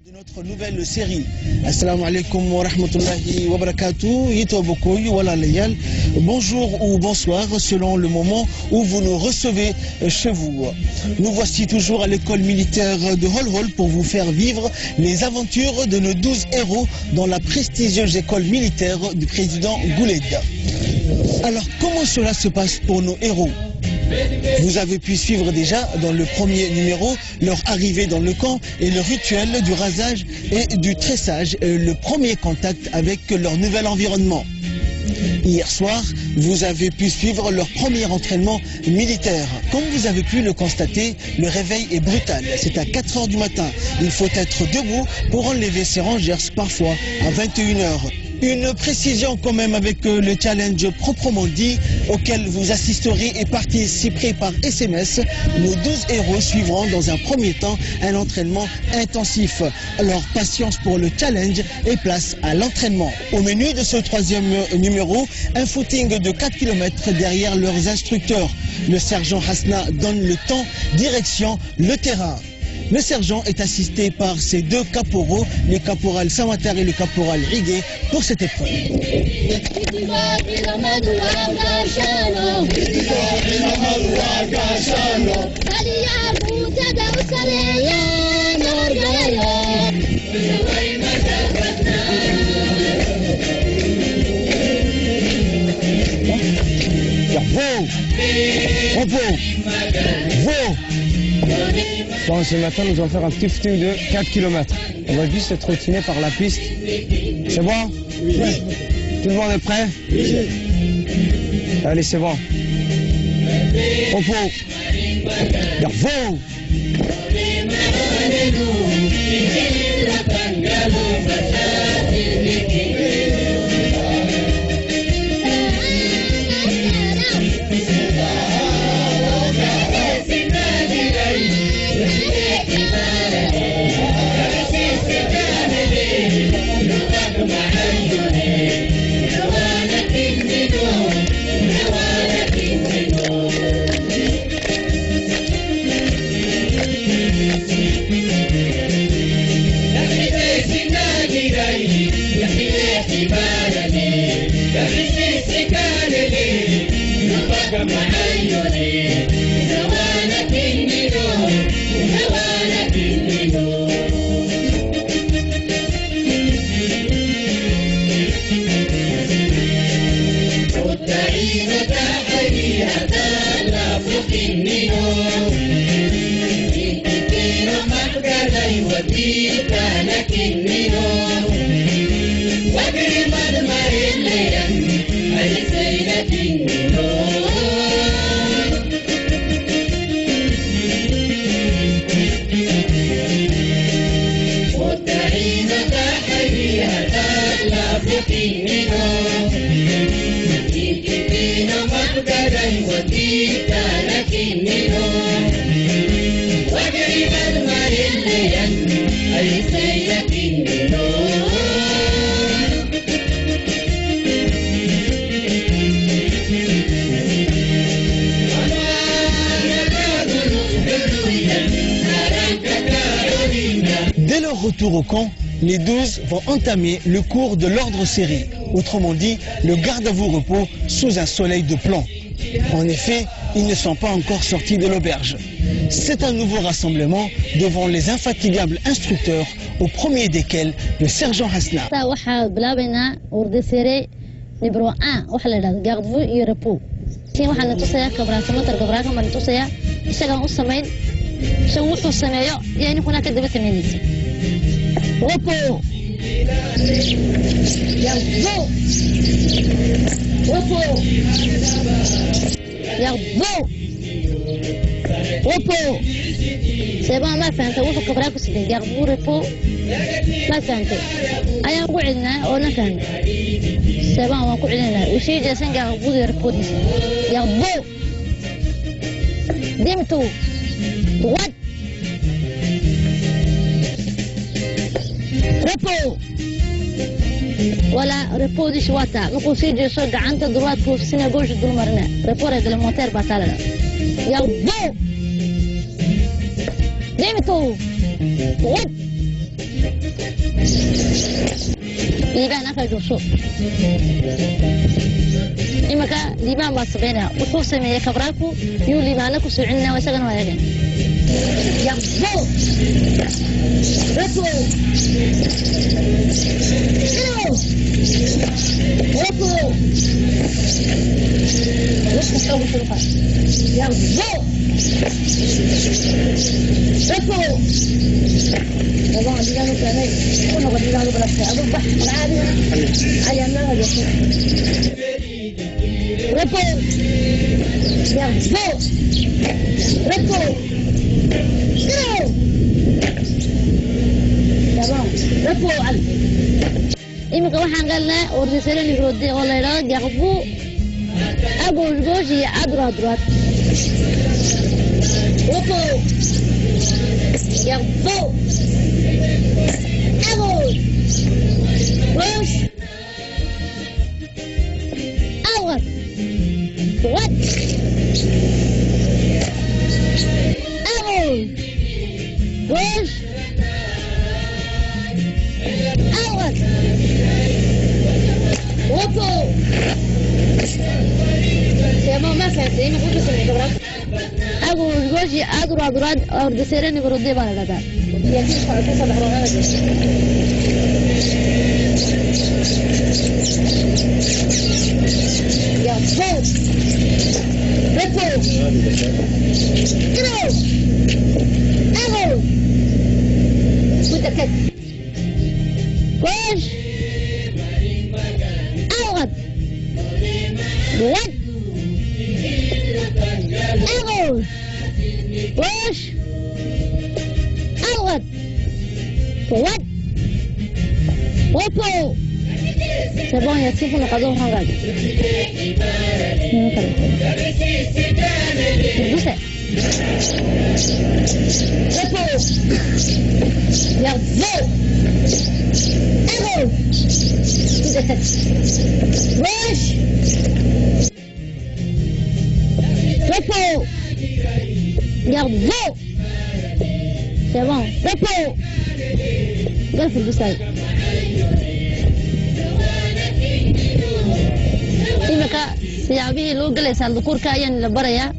De notre nouvelle série. Assalamu alaikum wa rahmatullahi wa barakatuh. Yitobokoy wa layal. Bonjour ou bonsoir selon le moment où vous nous recevez chez vous. Nous voici toujours à l'école militaire de Hol-Hol pour vous faire vivre les aventures de nos 12 héros dans la prestigieuse école militaire du président Gouled. Alors comment cela se passe pour nos héros? Vous avez pu suivre déjà dans le premier numéro leur arrivée dans le camp et le rituel du rasage et du tressage, le premier contact avec leur nouvel environnement. Hier soir, vous avez pu suivre leur premier entraînement militaire. Comme vous avez pu le constater, le réveil est brutal. C'est à 4 h du matin. Il faut être debout pour enlever ses rangers parfois à 21 h. Une précision quand même avec le challenge proprement dit auquel vous assisterez et participerez par SMS. Nos 12 héros suivront dans un premier temps un entraînement intensif. Alors patience pour le challenge et place à l'entraînement. Au menu de ce troisième numéro, un footing de 4 km derrière leurs instructeurs. Le sergent Hasna donne le temps, direction le terrain. Le sergent est assisté par ses deux caporaux, le caporal Samatar et le caporal Riguet, pour cette épreuve. Bon, ce matin, nous allons faire un petit footing de 4 km. On va juste être routiné par la piste. C'est bon? Oui. Tout le monde est prêt? Oui. Allez, c'est bon. Repos. Bravo. Dès leur retour au camp, les 12 vont entamer le cours de l'ordre serré, autrement dit le garde à vous repos sous un soleil de plomb. En effet, ils ne sont pas encore sortis de l'auberge. C'est un nouveau rassemblement devant les infatigables instructeurs, au premier desquels le sergent Hasna. Repos. Repos. Repos. C'est bon, ما فهمت. وقف كبراك وسيدي. ياخذوا repos. ما فهمت. أنا قعدنا وأنا فهمت. C'est bon, ما قعدنا. وشيء جالسين ياخذوا repos. ياخذوا. دمتوا. droite. repos. ولا repos دي شواتا. نقول شيء جالسين قاعد droite في سنة gauche دول مرنا. repos هذا الموتور بطالة. ياخذوا. دمتوا. droite. liibaan halkaa joogso imanka liibaan baa sameynaya wuxuu sameeyey kabraaku yuu liibaana ku soo celinaya isagana waa eegeen yaqbo rafo rafo والله دينه كان كنا قدينا له بلاش ابو بحر العادي عيان ما وجه ربو يا بو ربو كرو تمام ربو على إمك waxaan galnaa ordisayna nigrode oo la yiraahdo yaqbu agool gooji adrad ربو يقبو أول وش أول وات أول وش أول وفو يا ماما فهمتي ما كنت سمعت أقول جوجي أدراد أردسيرني بردي بالا ده يا فوق رفوق كرو أقول كنت كت وش أوغد ود أقول وش أوغد ود وفو سبعون يتصفون قدوم حقاد دوسة وفو يغفو أقول وش وفو يغفو سبعون وفو قفل دوسة imika siyaabihii loo galaysaa dukuurka ayaan la barayaa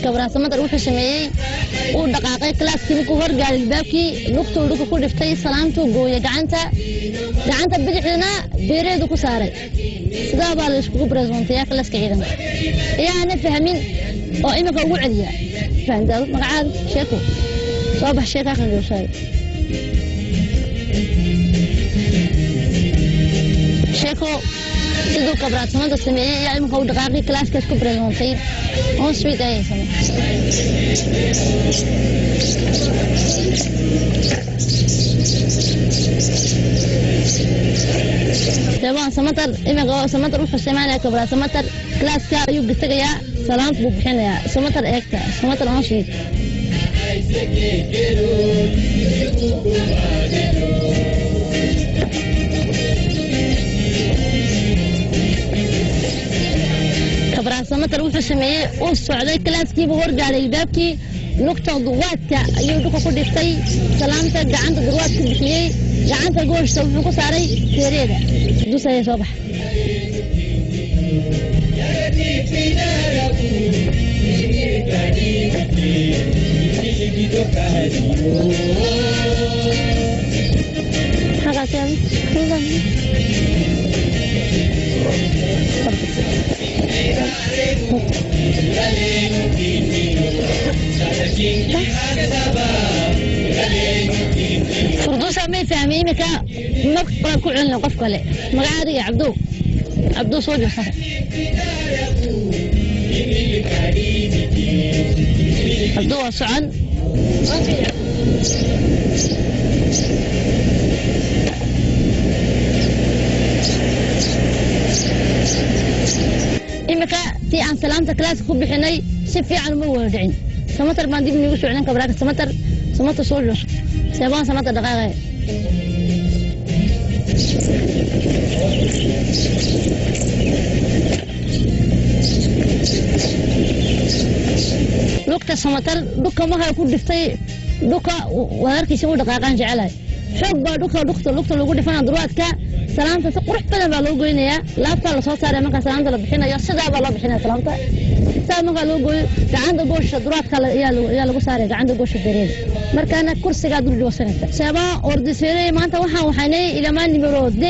kabraasamada wuxuu sameeyey uu dhaqaaqay klaaskii markuu horgaaray albaabkii lugtuu dhulka ku dhiftay salaantuu gooyay gacanta bidixdana beereedu ku saaray sidaa baa la iskugu bareesoontaya klaaska ciidanka ayaana fahmin oo imika ugu celiya fahantaadu magacaada sheeko soo bax sheekaa kan jooshaay sheeko siduu kabraasamada sameeyey ayaa imika u dhaqaaqay klaaska isku bareesoontay on suite ayay samay Dewan samatar imika samatar wuxuu sameeyaa kabra samatar klaaska ayuu gastagayaa salaant buu bixinayaa samatar eegta samatar on suite kabraasamada wuxuu sameeyey uu socday klaaskii buu horgaaray albaabkii lugta duwaadka ayuu dhulka ku dhiftay salaanta gacanta duwaadka bixiyey gacanta gooshta wuxuu ku saaray feereeda dusaya soo bax فردوسة ما يفهمي إمكا ما كل عنا قف كله مقعد يا عبدو صوجي صح عبدو وصعن سلامتا كلاس كوب بحناي سفي على موردعين سمتر ما نديب نيجو سعودان كبراك سمتر صولش سبعان سمتر دقائق لوقت سمتر دوكا ما هيكون دفتي دوكا وهركي يسوي دقائقان جعلها شوف دوكا لوقت لو قلت فانا درواتك سلامتا قروح بدن baa loo goynaya laabta la soo saaray marka salaamta la bixinayo sidaa baa loo bixinaya salaamta saa marka loo gooyo gacanta goosha duraadka ayaa lagu saaray gacanta goosha bereed markaana kursiga dul joogsanaysa sabaa ordisay maanta waxaanay ilamaan nimero D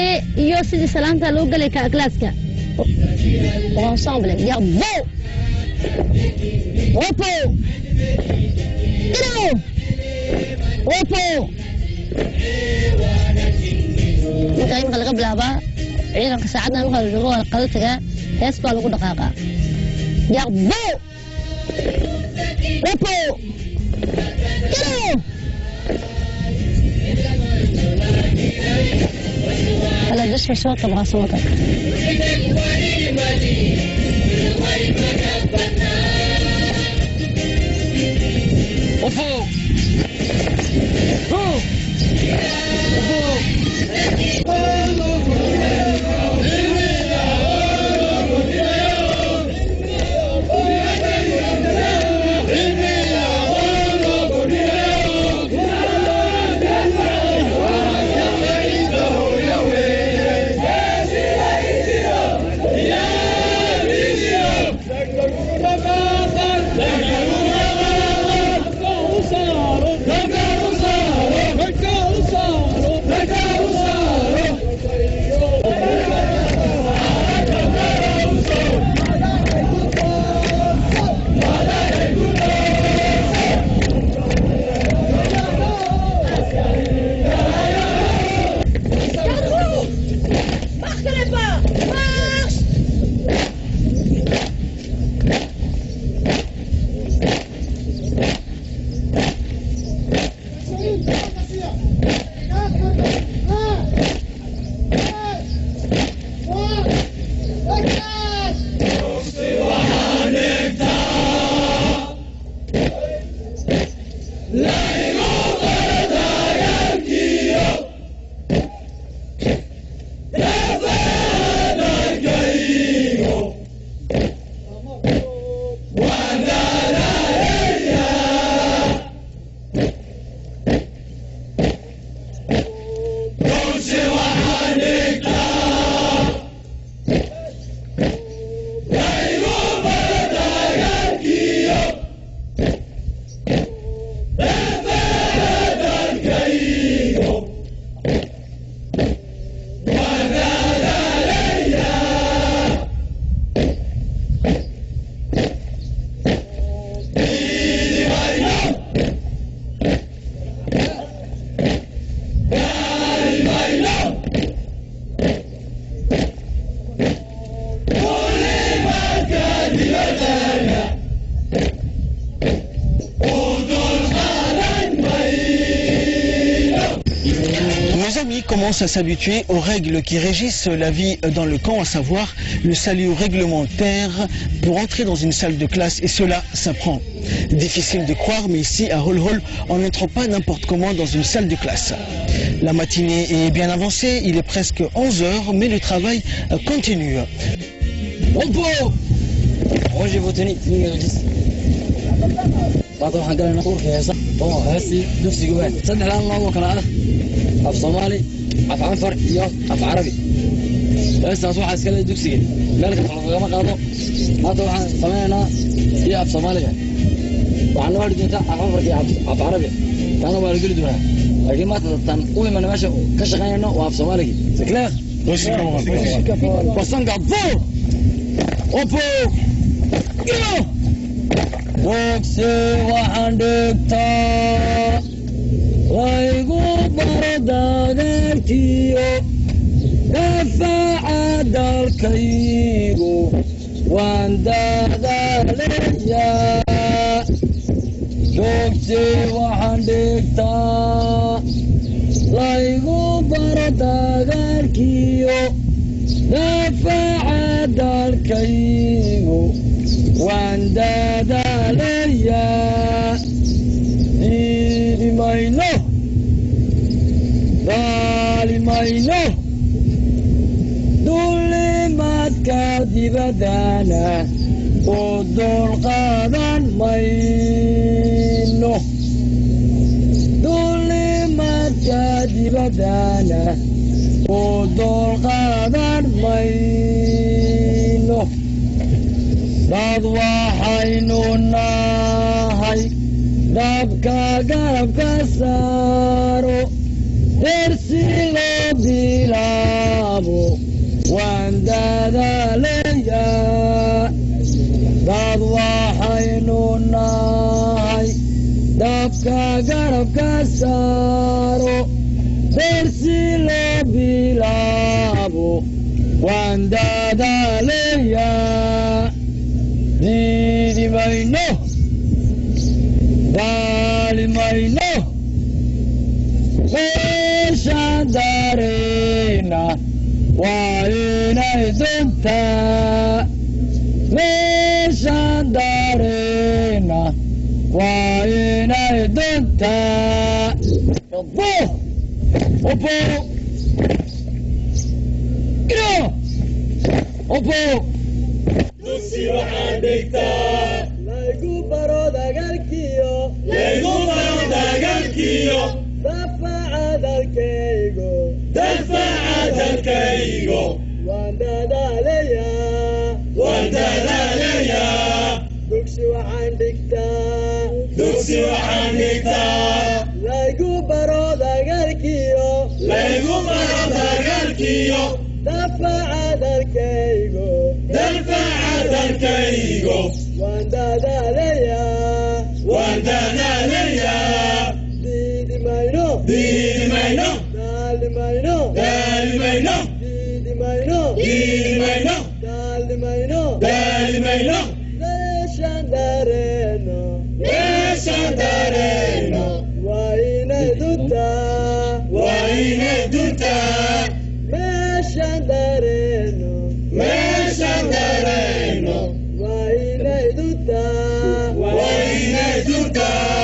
iyo sidii salaamta loo galay ka klaaska ensemble ya bo opo opo marka imka laga bilaabaa ciidanka saacadna marka la joogo waa qado tagaa hees baa lagu dhaqaaqaa yaqbo opo kala dusha soo tabqa samata opo Commence à s'habituer aux règles qui régissent la vie dans le camp, à savoir le salut réglementaire pour entrer dans une salle de classe, et cela s'apprend. Difficile de croire, mais ici à Hol-Hol, on n'entre pas n'importe comment dans une salle de classe. La matinée est bien avancée, il est presque 11 h, mais le travail continue. Rangez vos tenues, بعض واحد قال لنا طور في هسه طبعا هسي نفسي جوان صدق الان الله وكلا af Soomaali af Anfar iyo af Carabi heestaas waxaa iska leeyahay dugsiga meel ka lagama qaado maanta waxaan sameeynaa iyo af Soomaaliga waxaan noo heli doontaa af Anfar iyo af Carabi kana waa la geli doonaa laakiin maanta tan u iman meesha ka shaqeynayno waa af Soomaaliga sikleer wasan gabo opo Boxe waxaan dhigtaa waygu baradaadeerkiyo dafaaca dalkaygu waan dadaalayaa boxe waxaan dhigtaa waygu baradaadeerkiyo dafaaca dalkaygu daalimayno duulimaadka dibadana u dulqaadan mayno duulimaadka dibadana u dulqaadan mayno dad waxaynu nahay dabka garabka saaro dersi loo bilaabo waan dadaalayaa dad waxaynu nahay dabka garabka saaro dersi loo bilaabo waan dadaalayaa diidi mayno daalimayno meeshaan daarayna waa inay duntaa meeshaan daarayna waa inay duntaa obo obo iro obo dugsi waxaan dhigtaa laygu baro dagaalkiyo dafaca dalkaygo waan dadaalayaa dugsi waxaan dhigtaa laygu baro dagaalkiyo dafaca dalkaygo waan dadaalayaa diidi mayno daalimayno diidi mayno daalimayno meeshaan daareeno waa inay duntaa meeshaan daareeno waa inay duntaa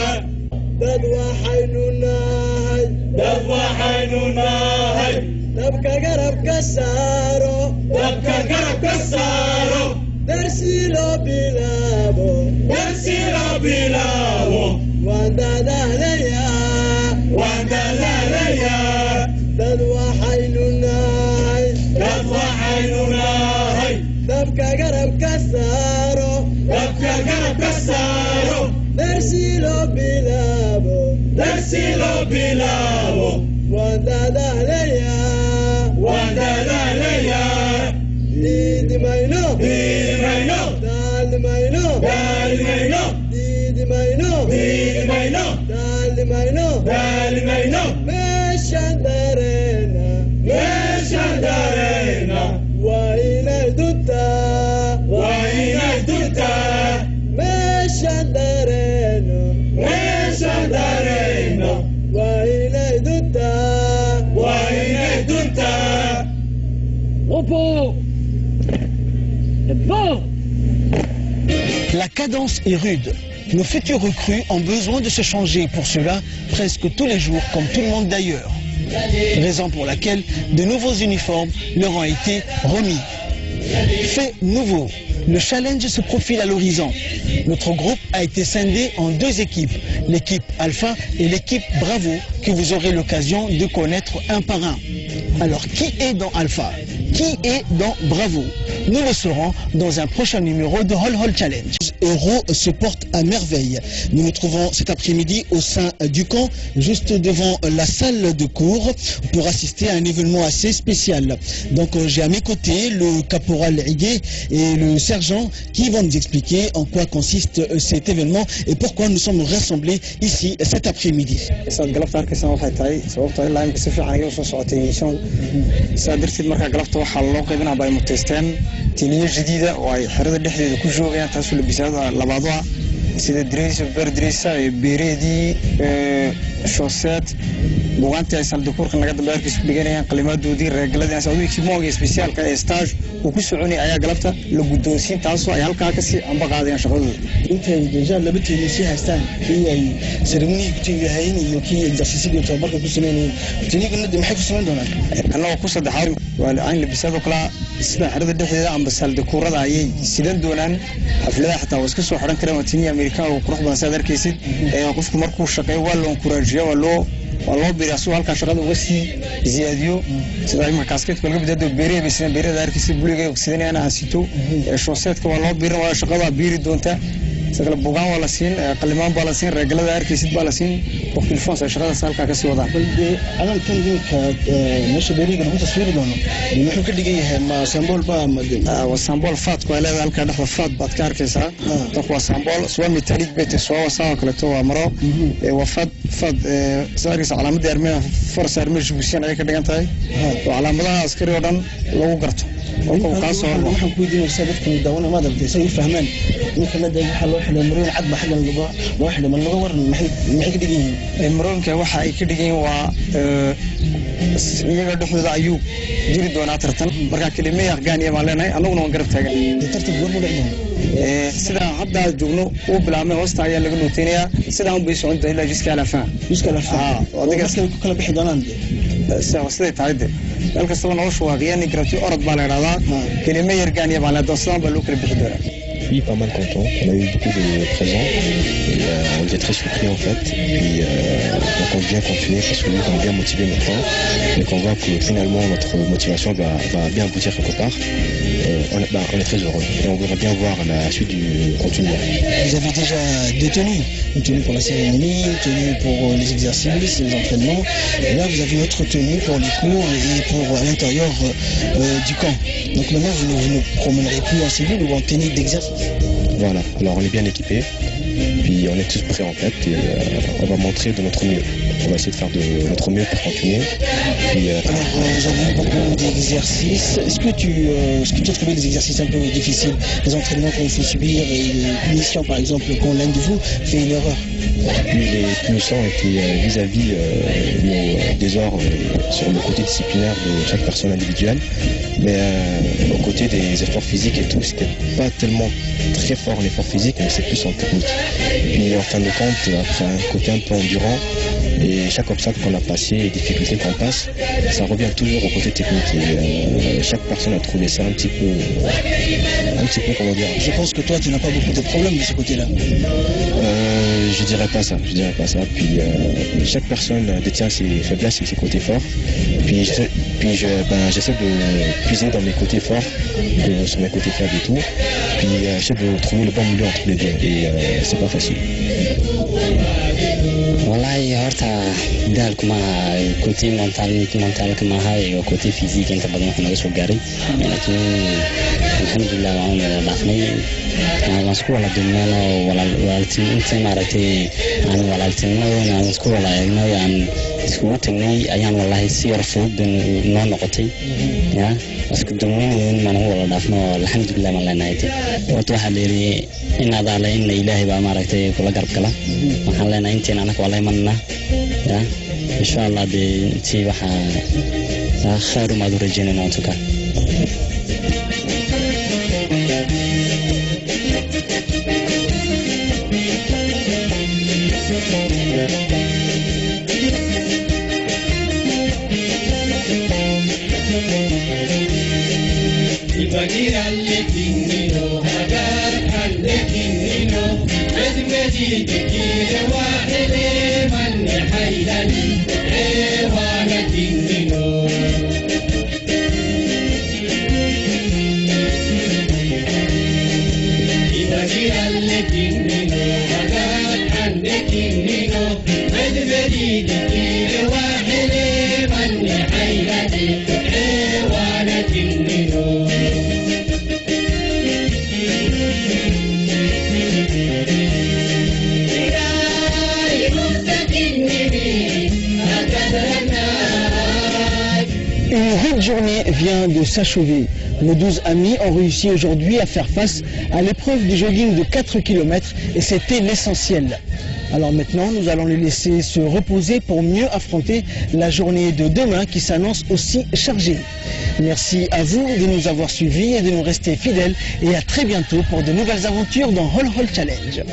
dad waxaynu nahay dabka garabka saaro dersi loo bilaabo waan dadaalayaa dad waxaynu nahay dabka garabka saaro dersi loo bilaabo waan dadaalayaa diidi mayno daalimayno diidi mayno daalimayno meeshaan daareena waa inay duntaa meeshaan daareena waa inay duntaa opo La cadence est rude. Nos futurs recrues ont besoin de se changer pour cela presque tous les jours, comme tout le monde d'ailleurs. Raison pour laquelle de nouveaux uniformes leur ont été remis. Fait nouveau, le challenge se profile à l'horizon. Notre groupe a été scindé en deux équipes, l'équipe Alpha et l'équipe Bravo, que vous aurez l'occasion de connaître un par un. Alors, qui est dans Alpha? Qui est dans Bravo? Nous le saurons dans un prochain numéro de Hall Hall Challenge. Héros se porte à merveille. Nous nous trouvons cet après-midi au sein du camp, juste devant la salle de cours, pour assister à un événement assez spécial. Donc j'ai à mes côtés le caporal Higué et le sergent qui vont nous expliquer en quoi consiste cet événement et pourquoi nous sommes rassemblés ici cet après-midi. تنية جديدة وهي حرة الدحية كل شوء يعني تحصل بساعة لبعضها سيد دريس بردريسة بيريدي شوسات buugaantii ay saldakuurka naga dambe arkiis ku dhiganayaan qalimadoodii reegaladii sacuudi mooga speciaalka ee stage uu ku soconay ayaa galabta la guddoonsiin taasoo ay halkaa kasii amba qaadayaan shaqadooda intay deja laba teeni sii haystaan kii ay ceremoniga ku tegi lahayn iyo kii exerciisigii tababarka ku sameynayeen teeniga maxay ku samayn doonaan annagoo ku saddexaad waa aan labisado kala sida xirada dhexdeeda amba saldakuurada ayay sidan doonaan xafladaha xitaa waa iska soo xidhan kareen waa teeni Amerikaan oo qurux badan saad arkaysid qofku markuu shaqeeyo waa loo encourage waa loo biraa soo halka shaqada uga sii ziyaadiyo sida ay markaaskeedka laga bidado beeree bisna beerada arkaysid buliga ogsidanayna asito shooseedka waa loo biirin waa shaqada biiri doonta sagala buugaan waa la siin qalimaan baa la siin reegalada arkaysid baa la siin oo telefoon sa shaqada halka ka sii wadaan balde anan kan dinka meesha beeriga lagu taswiiri doono wuxuu ka dhigan yahay ma symbol ba waa symbol faad ku leedahay halka dhexda faad baad ka arkaysaa tan waa symbol soo metallic bete soo wasaaw kale to waa maro waa faad saarkiisa calaamadda armada force army jibuusiyan ay ka dhigan tahay oo calaamadaha askari oo dhan lagu garto oo kaas oo waxaan ku diinaysaa dadka daawana ma daltay say fahmaan ninka la day waxa loo xilay maroon cad ba xagan loo xilay man laga waran maxay ka dhigan yihiin maroonka waxa ay ka dhigan waa iyaga dhexdooda ayuu jiri doonaa tartan marka kalimeey afgaaniya ma leenahay anaguna waan garab taagan tartan goor ma dhacdo sida hadda joogno oo bilaabmay hoosta ayaa laga nooteenaya sida aan bay socon ilaa jiska lafa adiga iska ku kala bixi doonaan sida taayde meel kastaba noloshu waa qiyaani karti orod baa la yiraahdaa kalimeey afgaaniya baa la doosaan baa loo kala bixi doonaa Oui, pas mal content. On a eu beaucoup de présents. Et, on était très surpris en fait. Puis on compte bien continuer parce que nous on est bien motivés maintenant. Donc on voit que finalement notre motivation va bien aboutir quelque part. On est très heureux et on voudrait bien voir la suite du contenu. Vous avez déjà deux tenues. Une tenue pour la cérémonie, une tenue pour les exercices, les entraînements. Et là vous avez une autre tenue pour les cours et pour à l'intérieur du camp. Donc maintenant vous ne promènerez plus en civil ou en tenue d'exercice. Voilà, alors on est bien équipés, puis on est tous prêts en fait, et on va montrer de notre mieux. On va essayer de faire de notre mieux pour continuer. Puis, alors vous avez beaucoup d'exercices. Est-ce que tu as trouvé des exercices un peu difficiles, des entraînements qu'on fait subir et des punitions par exemple quand l'un de vous fait une erreur? Puis les punitions étaient vis-à-vis nos désordres sur le côté disciplinaire de chaque personne individuelle, mais au côté des efforts physiques et tout, c'était pas tellement très fort l'effort physique, mais c'est plus en technique. Puis en fin de compte, après un côté un peu endurant, et chaque obstacle qu'on a passé, les difficultés qu'on passe, ça revient toujours au côté technique. Et chaque personne a trouvé ça un petit peu, comment dire. Je pense que toi, tu n'as pas beaucoup de problèmes de ce côté-là. Je dirais pas ça. Puis chaque personne détient ses faiblesses et ses côtés forts. Puis j'essaie de puiser dans mes côtés forts, sur mes côtés faibles et tout. Puis j'essaie de trouver le bon milieu entre les deux. Et c'est pas facile. والله horta daalku ma côté mentalka ma hay oo côté physique inta badan waxa naga soo gaaray laakiin alxamdulillah waan la dhaafnay aan isku wala dumaan oo walaaltiin inta maaragtay aan walaaltiin aan isku wala eegnay aan isku tagnay ayaan wallahi si yar fudud noo noqotay ya isku dumaan man wala dhaafno alxamdulillah ma leenahay wato waxa leeyahay in aad in ilaahay baa maaragtay kula garab gala waxaan leenahay intii anaka walahi manna ya insha Allah de tii waxa khayr ma durajinayna tuka Une journée vient de s'achever. Nos 12 amis ont réussi aujourd'hui à faire face à l'épreuve du jogging de 4 km et c'était l'essentiel. Alors maintenant, nous allons les laisser se reposer pour mieux affronter la journée de demain qui s'annonce aussi chargée. Merci à vous de nous avoir suivis et de nous rester fidèles et à très bientôt pour de nouvelles aventures dans Hol Hol Challenge.